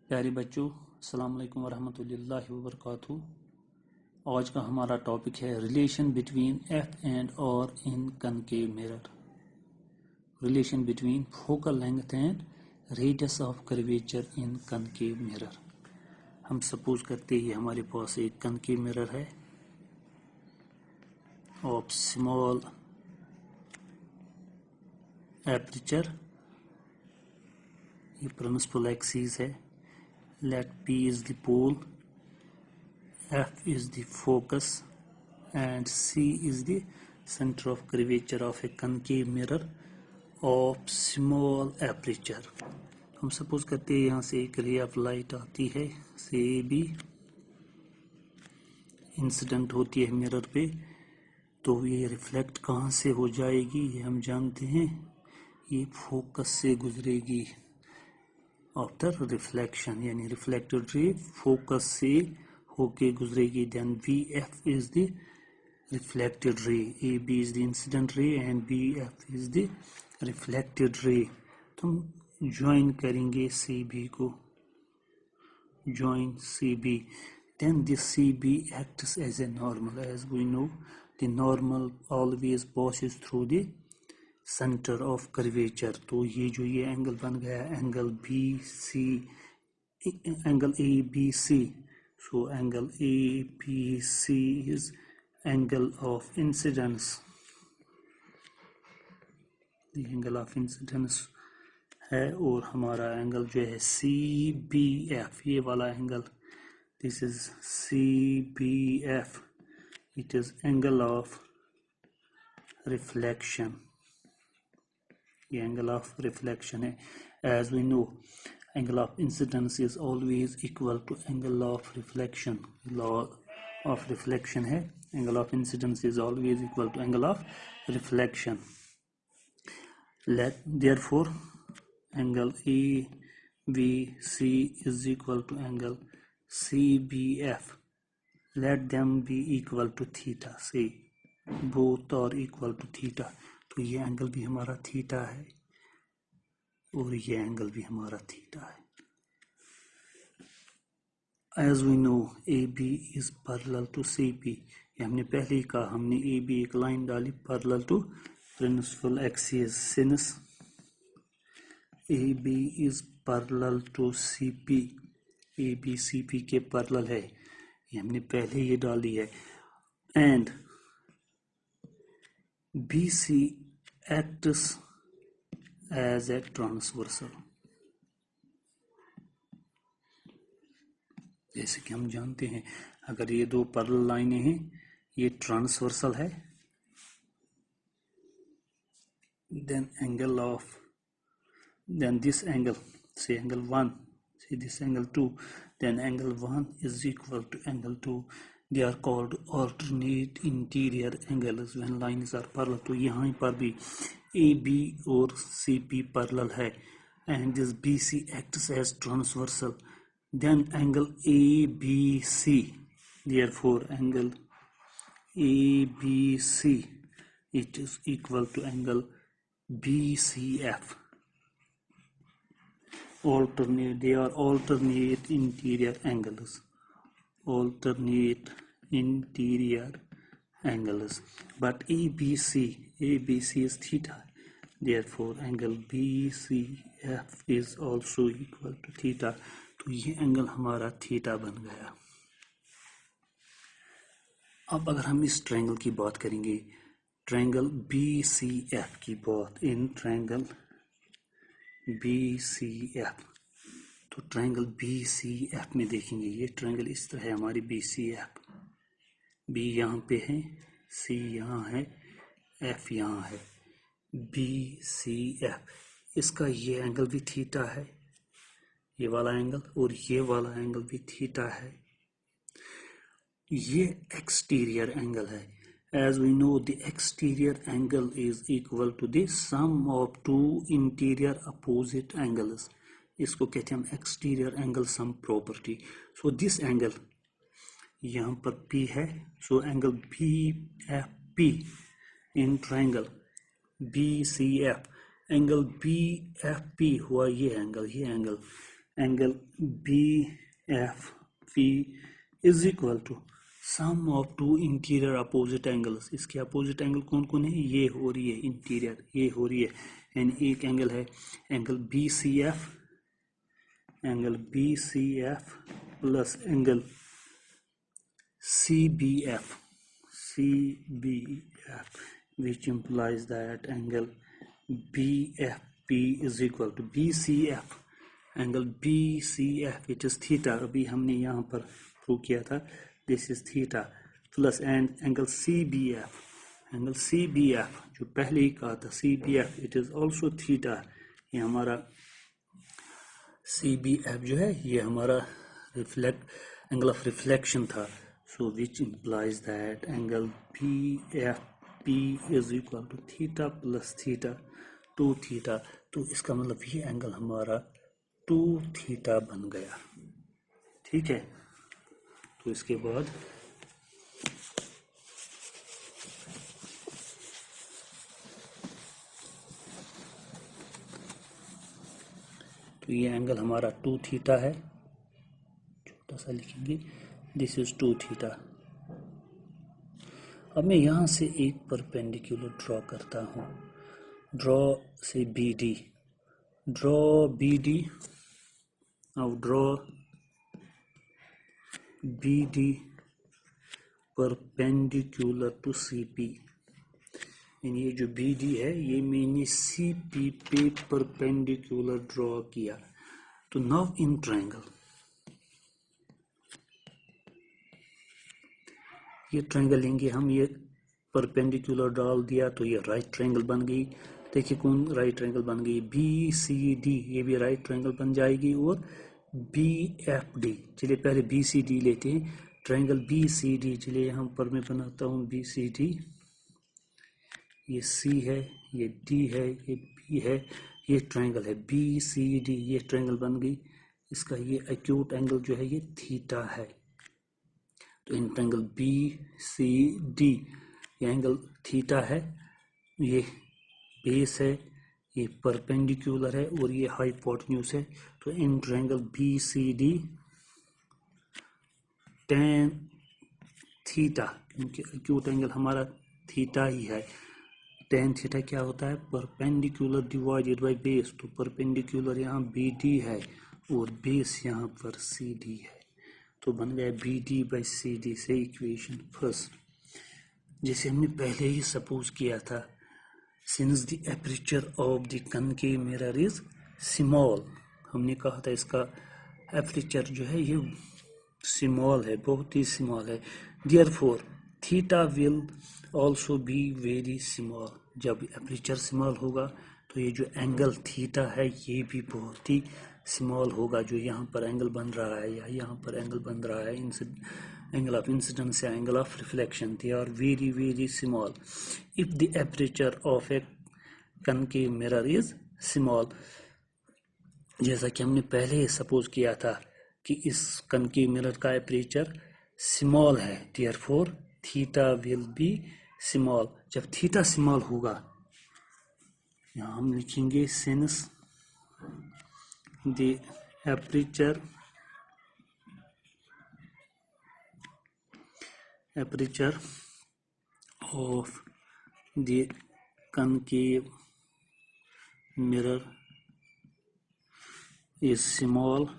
प्यारे बच्चों, अस्सलाम वालेकुम वरहमतुल्लाहि वबरकातुहू। आज का हमारा टॉपिक है relation between F and R in concave mirror. Relation between focal length and radius of curvature in concave mirror. हम सपोज करते हैं हमारे पास एक कनकेव मिरर है ऑफ स्मॉल एपर्चर। ये प्रिंसिपल एक्सिस है। Let P is the pole, F is the focus, and C is the center of curvature of a concave mirror of small aperture. हम suppose करते हैं यहाँ से एक ray of light आती है से भी इंसिडेंट होती है मिरर पे, तो ये रिफ्लेक्ट कहाँ से हो जाएगी ये हम जानते हैं। ये फोकस से गुजरेगी आफ्टर रिफ्लेक्शन, यानी रिफ्लेक्टेड रे फोकस से होके गुजरेगी। Then V F is the reflected ray, A B is the incident ray and B F is the reflected ray. तो हम ज्वाइन करेंगे सी बी को, join C B. Then this C B acts as a normal. As we know the normal always passes through the centre of curvature. तो ये जो ये angle बन गया angle B C, angle A B C. So angle A B C is angle of incidence. Angle of incidence है। और हमारा angle जो है सी बी एफ, ये वाला angle, this is C B F, it is angle of reflection. ये angle of reflection है। As we know angle of incidence is always equal to angle of reflection. Law of reflection है, angle of incidence is always equal to angle of reflection. let therefore angle ABC is equal to angle CBF. let them be equal to theta, say both are equal to theta। तो ये angle भी हमारा theta है और ये angle भी हमारा theta है। As we know AB is parallel to CP, ये हमने पहले ही कहा, हमने AB एक लाइन डाली parallel to principal axis since AB is parallel to CP, AB CP के parallel है, ये हमने पहले ये डाली है। and BC acts as a transversal। जैसे कि हम जानते हैं अगर ये दो पैरेलल लाइनें हैं, ये ट्रांसवर्सल है, then angle of, then this angle, say angle 1, say this angle 2, then angle 1 is equal to angle 2। they are called alternate interior angles when lines are parallel। तो यहाँ पर भी AB और CP parallel है and this BC acts as transversal, then angle ABC, therefore angle ABC it is equal to angle BCF। alternate, they are alternate interior angles, alternate interior angles, but ABC is theta, therefore angle BCF is also equal to theta। तो ये angle हमारा theta बन गया। अब अगर हम इस triangle की बात करेंगे, ट्रायंगल BCF की बात, इन ट्रायंगल BCF, तो ट्रायंगल BCF में देखेंगे ये ट्रायंगल इस तरह है हमारी BCF। B यहाँ पे है, C यहाँ है, F यहाँ है। BCF, इसका ये एंगल भी थीटा है, ये वाला एंगल, और ये वाला एंगल भी थीटा है। ये एक्सटीरियर एंगल है। As we know the exterior angle is equal to the sum of two interior opposite angles। इसको कहते हैं हम exterior angle sum property। So this angle, यहाँ पर P है, so angle BFP in triangle BCF, angle BFP हुआ ये angle angle BFV is equal to sum of two interior opposite angles. इसके opposite angle कौन कौन है? ये हो रही है interior, ये हो रही है, and एक angle है angle BCF plus angle CBF, which implies that angle BFP is equal to BCF, angle BCF which is theta, अभी हमने यहाँ पर प्रूव किया था, this is theta, plus and angle CBF, जो पहले ही कहा था CBF, it is also theta. ये हमारा CBF जो है ये हमारा angle of reflection था, so which implies that angle BFP is equal to theta plus theta 2 theta. तो इसका मतलब ये एंगल हमारा 2 थीटा बन गया, ठीक है। तो इसके बाद तो ये एंगल हमारा 2 थीटा है, छोटा सा लिखेंगे, दिस इज 2 थीटा। अब मैं यहाँ से एक परपेंडिकुलर ड्रॉ करता हूँ, ड्रॉ से BD, ड्रॉ BD, अब draw BD perpendicular to CP, यानी ये जो BD है ये मैंने CP पे परपेंडिकुलर ड्रॉ किया। तो नाउ इन ट्रायंगल, ये ट्रायंगल लेंगे हम, ये परपेंडिकुलर डाल दिया तो ये राइट ट्रायंगल बन गई। देखिए कौन राइट ट्रायंगल बन गई, BCD, ये भी राइट ट्रायंगल बन जाएगी, और BFD, चलिए पहले BCD लेते हैं, ट्रायंगल BCD, चलिए यहाँ पर मैं बनाता हूँ BCD, ये C है, ये D है, ये B है, ये ट्रायंगल है BCD, ये ट्रायंगल बन गई। इसका ये एक्यूट एंगल जो है ये थीटा है। तो इन ट्रायंगल BCD ये एंगल थीटा है, ये बेस है, ये परपेंडिकुलर है और ये हाइपोटेन्यूज है। तो in triangle BCD tan theta, क्योंकि एक्यूट एंगल हमारा थीटा ही है, tan थीटा क्या होता है, परपेंडिकुलर डिवाइडेड बाय बेस। तो परपेंडिकुलर यहाँ BD है और बेस यहाँ पर CD है, तो बन गया BD बाई CD से इक्वेशन फर्स्ट। जैसे हमने पहले ही सपोज किया था, since the aperture of the concave mirror is small, हमने कहा था इसका एपर्चर जो है ये स्मॉल है, बहुत ही स्मॉल है, therefore theta will also be very small. जब एपर्चर स्मॉल होगा तो ये जो एंगल थीटा है ये भी बहुत ही स्मॉल होगा, जो यहाँ पर एंगल बन रहा है या यहाँ पर एंगल बन रहा है, एंगल ऑफ इंसिडेंस या angle of reflection, they are very very small if the aperture of a concave mirror is small. जैसा कि हमने पहले ही सपोज किया था कि इस कनकेव मिरर का एपर्चर स्मॉल है, therefore theta will be small. जब थीटा स्मॉल होगा, यहाँ हम लिखेंगे since the aperture of the concave mirror is small,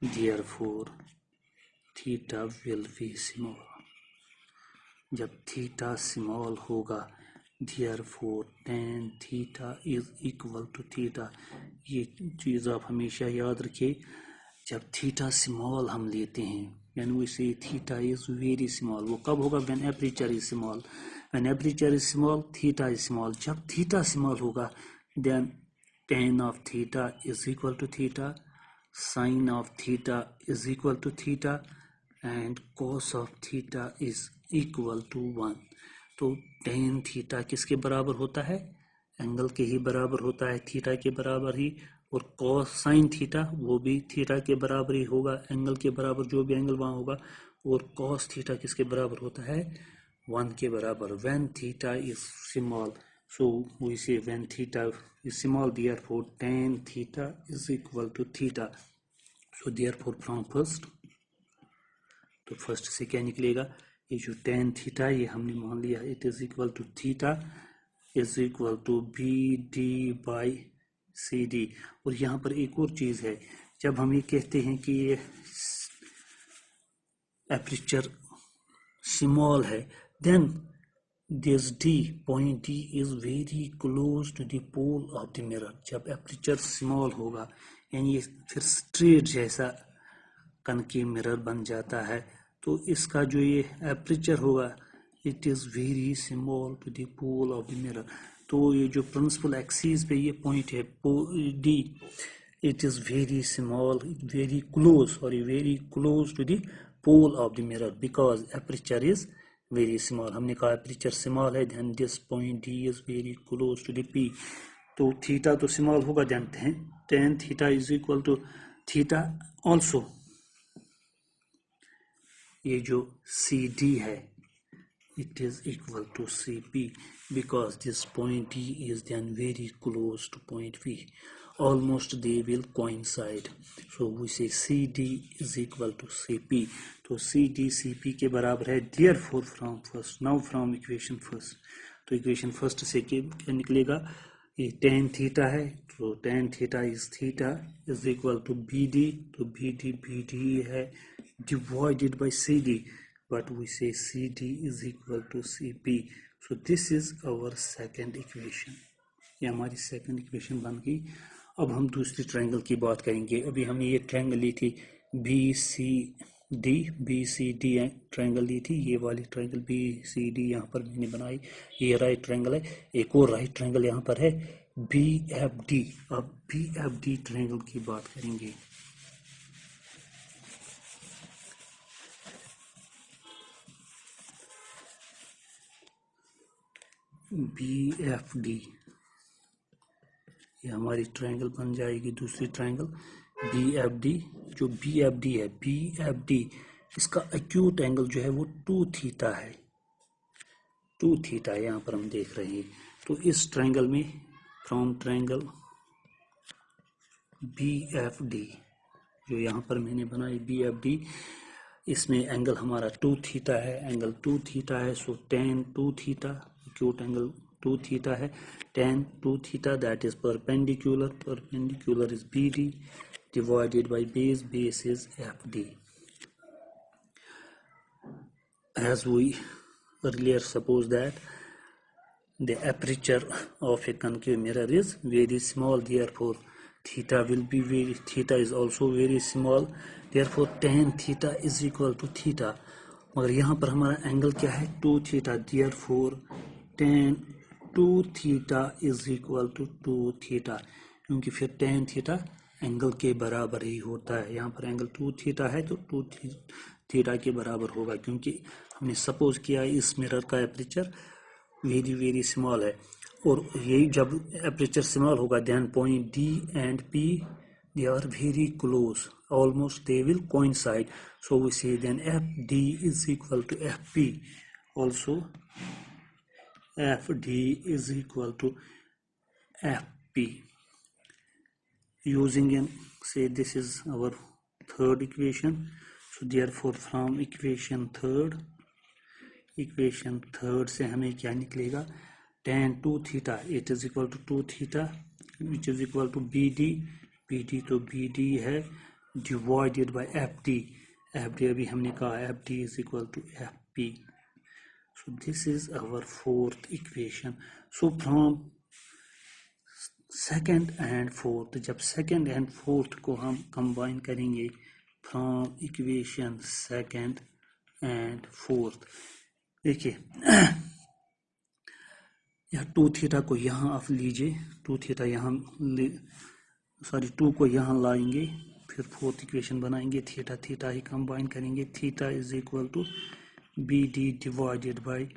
therefore theta will be small। जब थीटा स्मॉल होगा, therefore tan theta is equal to theta। ये चीज़ आप हमेशा याद रखिए, जब थीटा स्मॉल हम लेते हैं, यानी we say theta is very small, वो कब होगा, when aperture is small, when aperture is small theta is small। जब थीटा स्मॉल होगा then tan of theta is equal to theta, sin of theta is equal to theta and cos of theta is equal to 1। तो tan theta किसके बराबर होता है, angle के ही बराबर होता है, थीटा के बराबर ही, और cos sin थीटा वो भी थीटा के बराबर ही होगा, एंगल के बराबर जो भी एंगल वहाँ होगा, और cos थीटा किसके बराबर होता है, 1 के बराबर। when theta is small, so we say when theta is small, therefore tan theta is equal to theta. So therefore from first, तो फर्स्ट से क्या निकलेगा, ये जो tan थीटा ये हमने मान लिया it is equal to theta is equal to B D by C D. और यहाँ पर एक और चीज है, जब हम ये कहते हैं कि ये एपर्चर स्मॉल है, then this D point D is very close to the pole of the mirror. जब एपर्चर स्मॉल होगा यानी ये फिर स्ट्रेट जैसा कनकेव मिरर बन जाता है, तो इसका जो ये एपर्चर होगा it is very small to the pole of the mirror. तो ये जो प्रिंसिपल एक्सिस पे ये पॉइंट है D, it is very small, very close to the pole of the mirror because aperture is very small. हमने कहा aperture small है, then this point D is very close to the P. तो theta तो small होगा, जानते हैं tan theta is equal to theta also ये जो सी डी है it is equal to CP because this point D is then very close to point P. Almost they will coincide. So we say CD is equal to CP. तो CD CP के बराबर है। Therefore from first, now from equation first, तो equation first से क्या निकलेगा, ये tan theta है, तो tan theta is equal to BD, तो BD है divided by CD. But we say CD is equal to CP. So this is our second equation. ये हमारी second equation बन गई। अब हम दूसरी ट्रायंगल की बात करेंगे। अभी हमने ये ट्रायंगल ली थी BCD ट्रायंगल ली थी, ये वाली ट्रायंगल BCD यहाँ पर मैंने बनाई, ये राइट ट्रायंगल है। एक और राइट ट्रायंगल यहाँ पर है BFD। अब BFD ट्रायंगल की बात करेंगे। BFD ये हमारी ट्रायंगल बन जाएगी, दूसरी ट्रायंगल BFD। जो BFD है, BFD इसका एक्यूट एंगल जो है वो 2 थीटा है, 2 थीटा यहाँ पर हम देख रहे हैं। तो इस ट्रायंगल में फ्रॉम ट्रायंगल BFD जो यहाँ पर मैंने बनाई BFD, इसमें एंगल हमारा 2 थीटा है, एंगल 2 थीटा है। सो tan 2 theta, acute angle 2 theta है, tan 2 theta that is perpendicular is BD divided by base is FD. As we earlier supposed that the aperture of a concave mirror is very small, therefore theta is also very small, therefore tan theta is equal to theta. मगर यहाँ पर हमारा angle क्या है, 2 theta, therefore tan 2 theta is equal to 2 theta, क्योंकि फिर tan theta angle के बराबर ही होता है। यहाँ पर एंगल 2 थीटा है तो 2 थीटा के बराबर होगा, क्योंकि हमने सपोज किया इस मिरर का एपर्चर वेरी स्मॉल है। और यही जब एपर्चर स्मॉल होगा then point D and P they are very close, almost they will coincide. So we say then FD is equal to FP. Also FD is equal to FP. Using in say this is our third equation. So therefore from equation third से हमें क्या निकलेगा, tan 2 theta it is equal to 2 theta which is equal to BD तो BD है divided by FD अभी हमने कहा FD is equal to FP. So this is our fourth equation. So from second and fourth, जब second and fourth को हम combine करेंगे from equation second and fourth, देखिए यह 2 थीटा को यहाँ आप लीजिए, 2 थीटा यहाँ 2 को यहाँ लाएंगे, फिर फोर्थ इक्वेशन बनाएंगे, थीटा ही कंबाइन करेंगे, theta is equal to BD divided by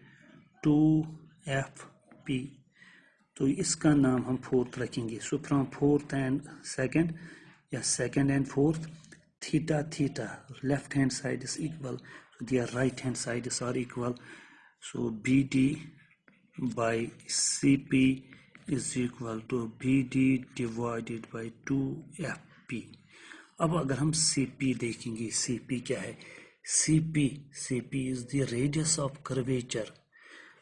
2FP। तो इसका नाम हम फोर्थ रखेंगे। So from fourth and second या second and fourth theta left hand side is equal, so their right hand sides are equal. So BD by CP is equal to BD divided by 2FP. अब अगर हम CP देखेंगे, CP क्या है? CP is the radius of curvature.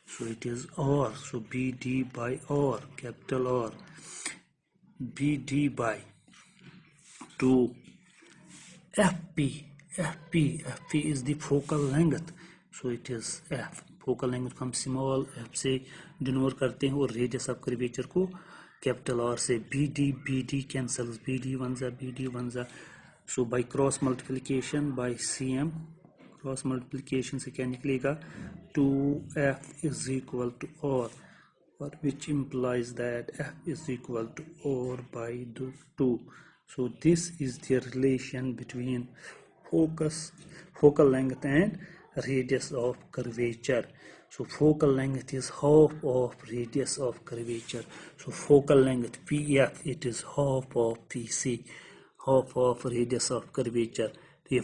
So it is R. So BD by R, capital R. BD by 2FP. FP is the focal length. So it is F. Focal length को हम small f से denote करते हैं और radius of curvature को capital R से. BD cancels, BD one जा. So by cross multiplication by CM, cross multiplication से क्या निकलेगा? 2F is equal to R, or which implies that F is equal to R by 2. So this is the relation between focal length and radius of curvature. So focal length is half of radius of curvature. So focal length PF, it is half of PC, half of radius of curvature. ये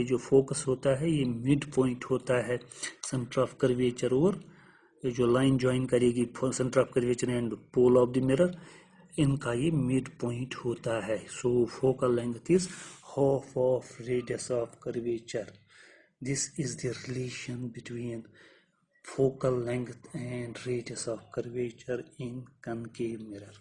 जो focus होता है ये mid point होता है centre of curvature और ये जो लाइन ज्वाइन करेगी centre of curvature and pole of the mirror, इनका ये मिड पॉइंट होता है. So focal length is half of radius of curvature. This is the relation between focal length and radius of curvature in concave mirror.